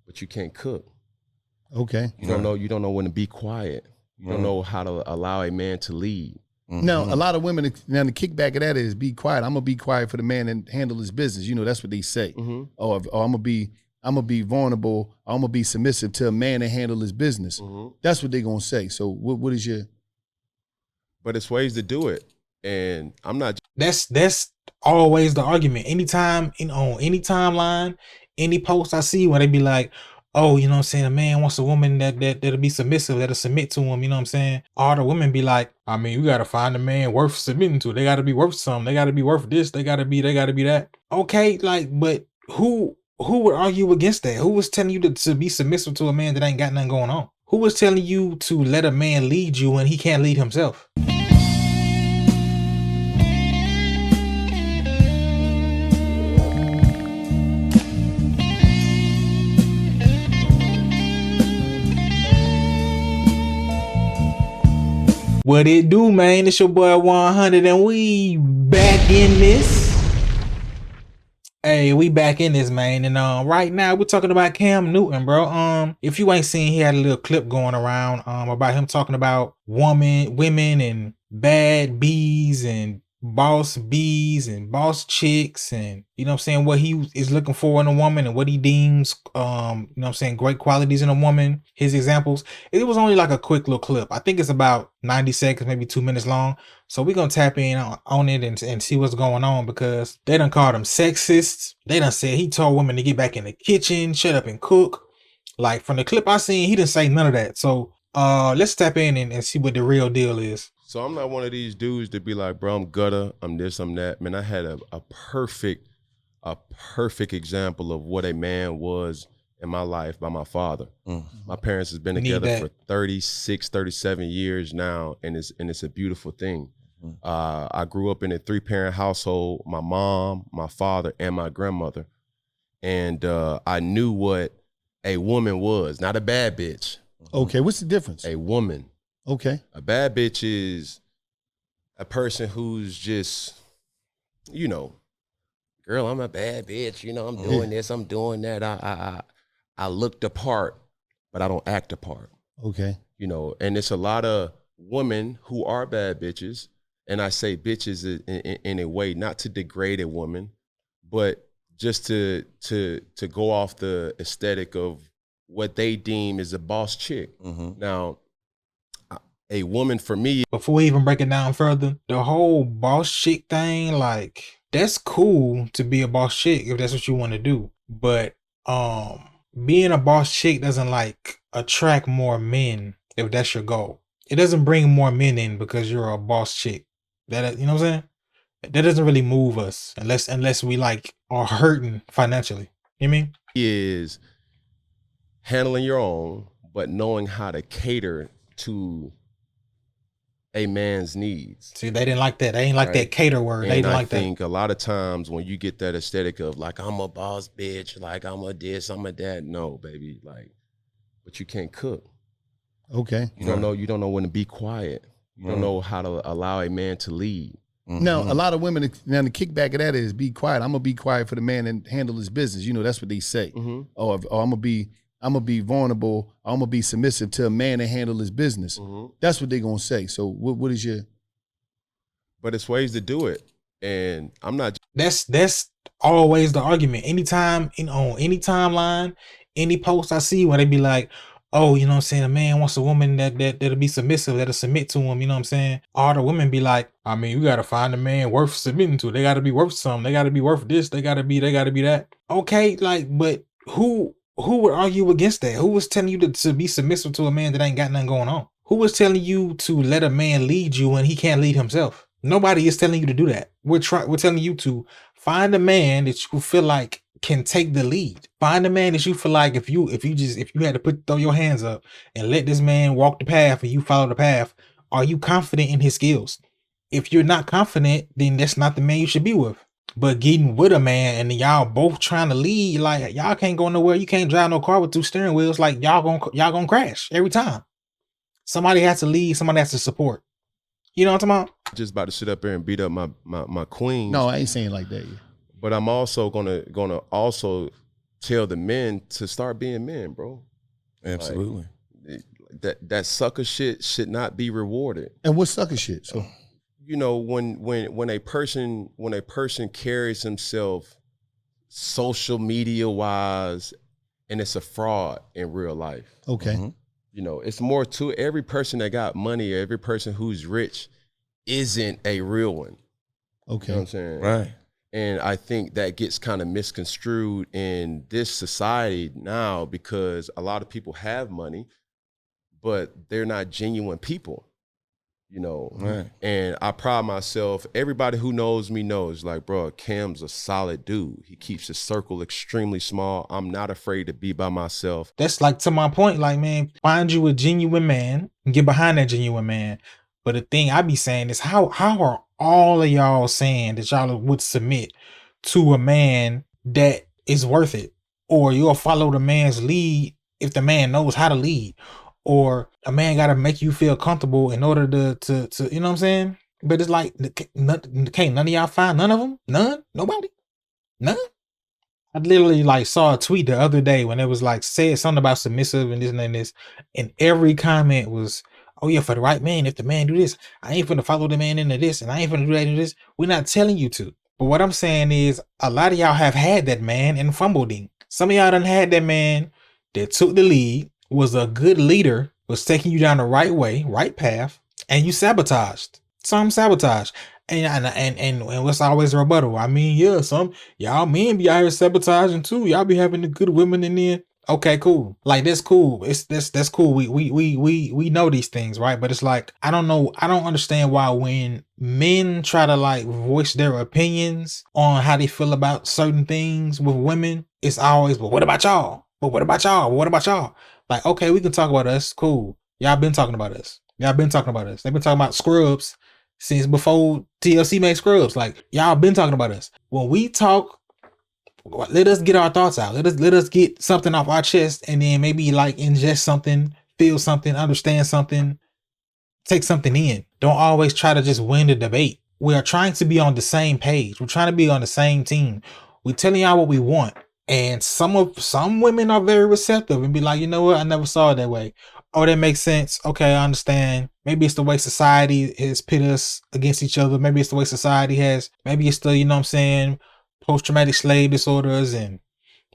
but you can't cook. Okay. You don't know when to be quiet. You don't know how to allow a man to lead. Now, a lot of women, now the kickback of that is be quiet. I'm gonna be quiet for the man and handle his business. You know, that's what they say. Oh, I'm gonna be vulnerable. I'm gonna be submissive to a man and handle his business. That's what they're gonna say. So what is your? But it's ways to do it, and I'm not. That's always the argument. Anytime on any timeline, any post I see where they be like, oh, you know what I'm saying, a man wants a woman that'll be submissive, that'll submit to him, you know what I'm saying? All the women be like, I mean, you gotta find a man worth submitting to. They gotta be worth something. They gotta be worth this. They gotta be that. Okay, like, but who would argue against that? Who was telling you to be submissive to a man that ain't got nothing going on? Who was telling you to let a man lead you when he can't lead himself? What it do, man? It's your boy 100 and we back in this. Hey, we back in this, man. And right now we're talking about Cam Newton, bro. If you ain't seen, he had a little clip going around about him talking about women and bad bees and boss bees and boss chicks, and you know what I'm saying, what he is looking for in a woman and what he deems you know what I'm saying, great qualities in a woman, his examples. It was only like a quick little clip. I think it's about 90 seconds, maybe 2 minutes long. So we're gonna tap in on it and see what's going on, because they done called him sexist. They done said he told women to get back in the kitchen, shut up and cook. Like, from the clip I seen, he didn't say none of that. So let's tap in and see what the real deal is. So I'm not one of these dudes to be like, bro, I'm gutter, I'm this, I'm that. Man, I had a perfect example of what a man was in my life by my father. My parents has been together for 36, 37 years now, and it's a beautiful thing. I grew up in a 3-parent household, my mom, my father, and my grandmother. And I knew what a woman was, not a bad bitch. Okay, what's the difference? A woman. Okay. A bad bitch is a person who's just, you know, girl, I'm a bad bitch. You know, I'm doing this, I'm doing that. I look the part, but I don't act the part. Okay. You know, and it's a lot of women who are bad bitches. And I say bitches in a way, not to degrade a woman, but just to go off the aesthetic of what they deem is a boss chick. Now, a woman for me. Before we even break it down further, the whole boss chick thing, like, that's cool to be a boss chick if that's what you want to do. But being a boss chick doesn't like attract more men if that's your goal. It doesn't bring more men in because you're a boss chick. That, you know what I'm saying? That doesn't really move us unless we like are hurting financially. You know what I mean? Is handling your own, but knowing how to cater to a man's needs. See, they didn't like that. They ain't like that cater word. They didn't like that. I think a lot of times when you get that aesthetic of like, I'm a boss bitch, like I'm a this, I'm a that. No, baby, like, but you can't cook. Okay. You don't know when to be quiet. You don't know how to allow a man to lead. Now, a lot of women, now the kickback of that is be quiet. I'm gonna be quiet for the man and handle his business. You know, that's what they say. Oh, I'm gonna be vulnerable. I'm gonna be submissive to a man and handle his business. That's what they're gonna say. So what is your? But it's ways to do it, and I'm not. That's always the argument. Anytime on any timeline, any post I see where they be like, oh, you know what I'm saying, a man wants a woman that'll be submissive, that'll submit to him, you know what I'm saying? All the women be like, I mean, you gotta find a man worth submitting to. They gotta be worth something. They gotta be worth this. They gotta be that. Okay, like, but who would argue against that? Who was telling you to be submissive to a man that ain't got nothing going on? Who was telling you to let a man lead you when he can't lead himself? Nobody is telling you to do that. We're telling you to find a man that you feel like can take the lead. Find a man that you feel like if you had to throw your hands up and let this man walk the path and you follow the path, are you confident in his skills? If you're not confident, then that's not the man you should be with. But getting with a man and y'all both trying to lead, like, y'all can't go nowhere. You can't drive no car with 2 steering wheels. Like, y'all gonna crash every time. Somebody has to lead. Somebody has to support. You know what I'm talking about? Just about to sit up here and beat up my queen. No, I ain't saying like that. But I'm also gonna also tell the men to start being men, bro. Absolutely. Like, that sucker shit should not be rewarded. And what sucker shit? So you know, when a person carries himself social media wise, and it's a fraud in real life. okay. Mm-hmm. You know, it's more to it. Every person that got money, every person who's rich isn't a real one. Okay. You know what I'm saying? Right. And I think that gets kind of misconstrued in this society now because a lot of people have money, but they're not genuine people, you know? Right. And I pride myself, everybody who knows me knows, like, bro, Cam's a solid dude. He keeps his circle extremely small. I'm not afraid to be by myself. That's like to my point, like, man, find you a genuine man and get behind that genuine man. But the thing I be saying is how are all of y'all saying that y'all would submit to a man that is worth it? Or you'll follow the man's lead if the man knows how to lead. Or a man gotta make you feel comfortable in order to you know what I'm saying? But it's like can't none of y'all find none of them? None? Nobody? None? I literally like saw a tweet the other day when it was like said something about submissive and this and this, and every comment was, "Oh yeah, for the right man, if the man do this, I ain't finna follow the man into this, and I ain't finna do that into this." We're not telling you to, but what I'm saying is, a lot of y'all have had that man and fumbled him. Some of y'all done had that man that took the lead, was a good leader, was taking you down the right way, right path, and you sabotaged. Some sabotage. And what's always a rebuttal? I mean, yeah, some y'all men be out here sabotaging too. Y'all be having the good women in there. Okay, cool. Like that's cool. That's cool. We know these things, right? But it's like I don't know. I don't understand why when men try to like voice their opinions on how they feel about certain things with women, it's always, but what about y'all? But what about y'all? What about y'all? Like, okay, we can talk about us. Cool. Y'all been talking about us. Y'all been talking about us. They've been talking about Scrubs since before TLC made Scrubs. Like, y'all been talking about us. When we talk, let us get our thoughts out. Let us get something off our chest, and then maybe like ingest something, feel something, understand something, take something in. Don't always try to just win the debate. We are trying to be on the same page. We're trying to be on the same team. We're telling y'all what we want. And some women are very receptive and be like, you know what? I never saw it that way. Oh, that makes sense. Okay, I understand. Maybe it's the way society has pit us against each other. Maybe it's the way society has. Maybe it's the, you know what I'm saying, post-traumatic slave disorders and,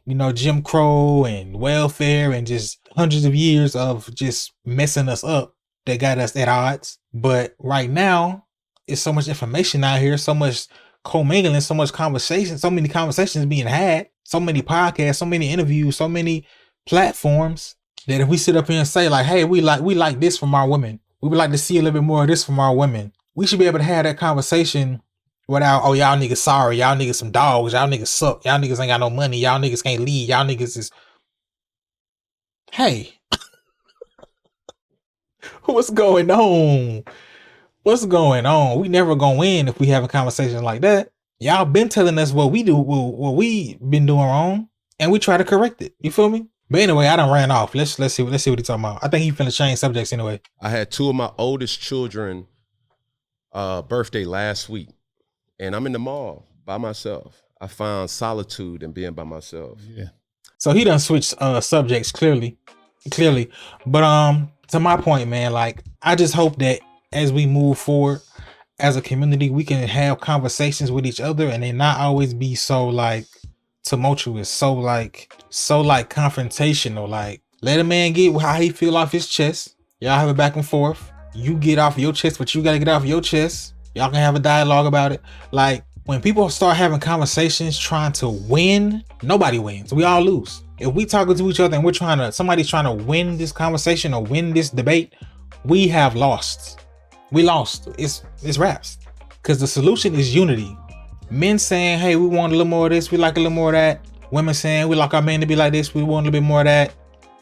you know, Jim Crow and welfare and just hundreds of years of just messing us up that got us at odds. But right now, it's so much information out here, so much commingling, so much conversation, so many conversations being had, so many podcasts, so many interviews, so many platforms that if we sit up here and say like, hey, we like this from our women, we would like to see a little bit more of this from our women, we should be able to have that conversation without, oh, y'all niggas sorry, y'all niggas some dogs, y'all niggas suck, y'all niggas ain't got no money, y'all niggas can't lead, y'all niggas is, hey, what's going on? What's going on? We never gonna win if we have a conversation like that. Y'all been telling us what we do, what we been doing wrong, and we try to correct it. You feel me? But anyway, I done ran off. Let's see what he's talking about. I think he finna change subjects anyway. I had two of my oldest children birthday last week, and I'm in the mall by myself. I found solitude in being by myself. Yeah. So he done switched subjects clearly. But to my point, man, like I just hope that as we move forward as a community, we can have conversations with each other and they not always be so like tumultuous, so like confrontational. Like let a man get how he feel off his chest. Y'all have a back and forth. You get off your chest, but you gotta get off your chest. Y'all can have a dialogue about it. Like when people start having conversations trying to win, nobody wins. We all lose. If we talking to each other and somebody's trying to win this conversation or win this debate, we have lost. We lost. It's raps. Because the solution is unity. Men saying, hey, we want a little more of this, we like a little more of that. Women saying, we like our men to be like this, we want a little bit more of that.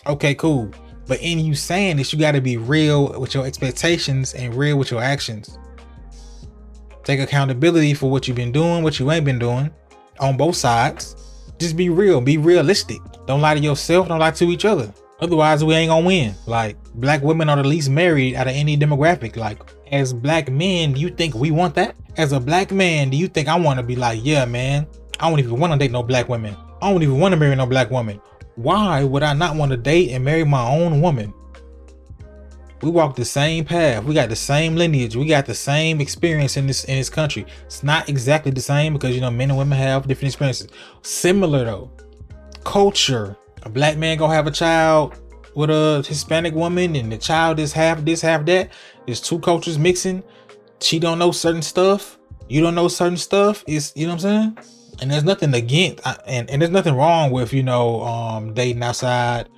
Okay, cool. But in you saying this, you got to be real with your expectations and real with your actions. Take accountability for what you've been doing, what you ain't been doing on both sides. Just be real, be realistic. Don't lie to yourself, don't lie to each other. Otherwise, we ain't gonna win. Like, black women are the least married out of any demographic. Like, as black men, do you think we want that? As a black man, do you think I want to be like, yeah, man, I don't even want to date no black women. I don't even want to marry no black woman. Why would I not want to date and marry my own woman? We walk the same path. We got the same lineage. We got the same experience in this country. It's not exactly the same because, you know, men and women have different experiences. Similar though. Culture. A black man gonna have a child with a Hispanic woman, and the child is half this, half that. There's two cultures mixing. She don't know certain stuff. You don't know certain stuff. It's, you know what I'm saying? And there's nothing against, and there's nothing wrong with, you know, dating outside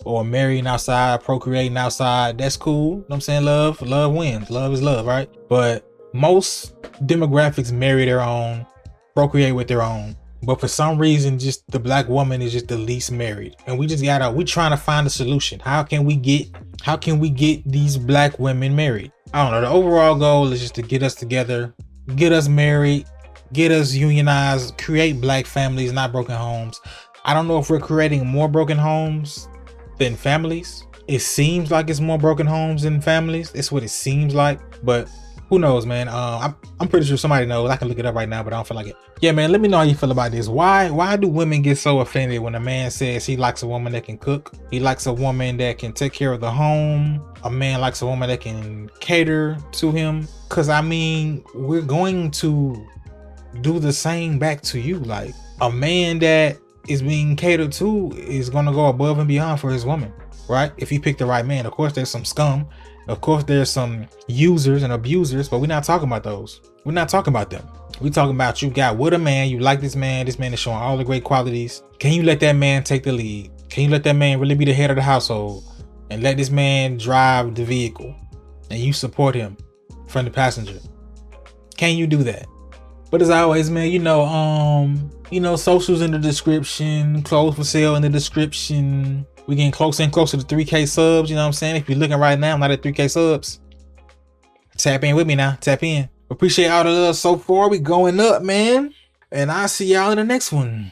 or marrying outside, procreating outside. That's cool. You know what I'm saying? Love wins. Love is love, right? But most demographics marry their own, procreate with their own. But for some reason, just the black woman is just the least married. And we trying to find a solution. How can we get these black women married? I don't know. The overall goal is just to get us together, get us married, get us unionized, create black families, not broken homes. I don't know if we're creating more broken homes than families. It seems like it's more broken homes than families. That's what it seems like, but who knows, man? I'm pretty sure somebody knows. I can look it up right now, but I don't feel like it. Yeah, man, let me know how you feel about this. Why do women get so offended when a man says he likes a woman that can cook? He likes a woman that can take care of the home. A man likes a woman that can cater to him. Cause I mean, we're going to do the same back to you. Like, a man that is being catered to is gonna go above and beyond for his woman, right? If he picked the right man. Of course, there's some scum. Of course, there's some users and abusers, but we're not talking about those. We're not talking about them. We're talking about you got with a man, you like this man is showing all the great qualities. Can you let that man take the lead? Can you let that man really be the head of the household and let this man drive the vehicle and you support him from the passenger? Can you do that? But as always, man, you know, socials in the description, clothes for sale in the description. We getting closer and closer to 3K subs, you know what I'm saying? If you're looking right now, I'm not at 3K subs. Tap in with me now, tap in. Appreciate all the love so far. We going up, man. And I'll see y'all in the next one.